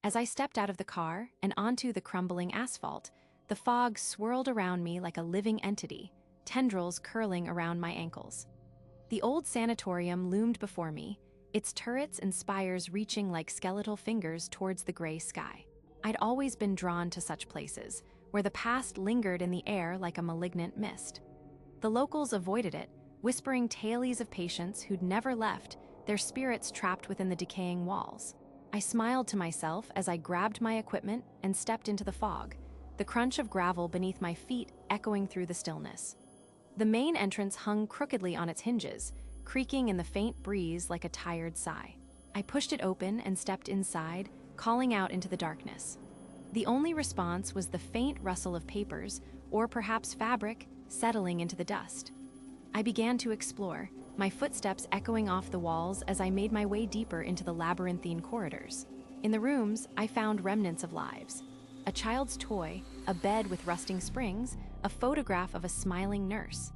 As I stepped out of the car and onto the crumbling asphalt, the fog swirled around me like a living entity, tendrils curling around my ankles. The old sanatorium loomed before me, its turrets and spires reaching like skeletal fingers towards the gray sky. I'd always been drawn to such places, where the past lingered in the air like a malignant mist. The locals avoided it, whispering tales of patients who'd never left, their spirits trapped within the decaying walls. I smiled to myself as I grabbed my equipment and stepped into the fog, the crunch of gravel beneath my feet echoing through the stillness. The main entrance hung crookedly on its hinges, creaking in the faint breeze like a tired sigh. I pushed it open and stepped inside, calling out into the darkness. The only response was the faint rustle of papers, or perhaps fabric, settling into the dust. I began to explore, my footsteps echoing off the walls as I made my way deeper into the labyrinthine corridors. In the rooms, I found remnants of lives. A child's toy, a bed with rusting springs, a photograph of a smiling nurse.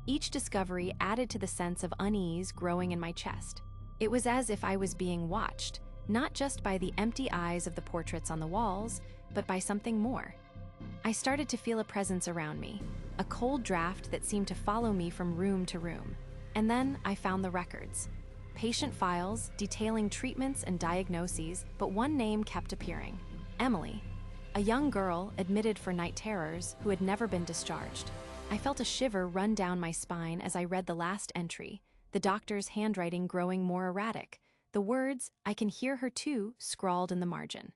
Each discovery added to the sense of unease growing in my chest. It was as if I was being watched, not just by the empty eyes of the portraits on the walls, but by something more. I started to feel a presence around me, a cold draft that seemed to follow me from room to room. And then I found the records. Patient files detailing treatments and diagnoses, but one name kept appearing: Emily. A young girl admitted for night terrors who had never been discharged. I felt a shiver run down my spine as I read the last entry, the doctor's handwriting growing more erratic, the words, "I can hear her too," scrawled in the margin.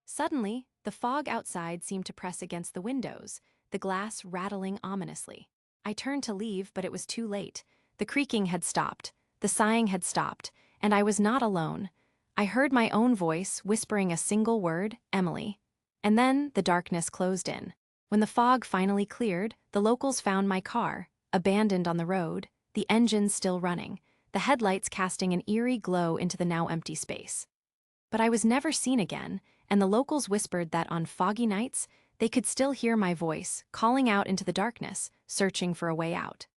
Suddenly, the fog outside seemed to press against the windows, the glass rattling ominously. I turned to leave, but it was too late. The creaking had stopped, the sighing had stopped, and I was not alone. I heard my own voice whispering a single word, "Emily." And then the darkness closed in. When the fog finally cleared, the locals found my car, abandoned on the road, the engine still running, the headlights casting an eerie glow into the now empty space. But I was never seen again, and the locals whispered that on foggy nights, they could still hear my voice, calling out into the darkness, searching for a way out.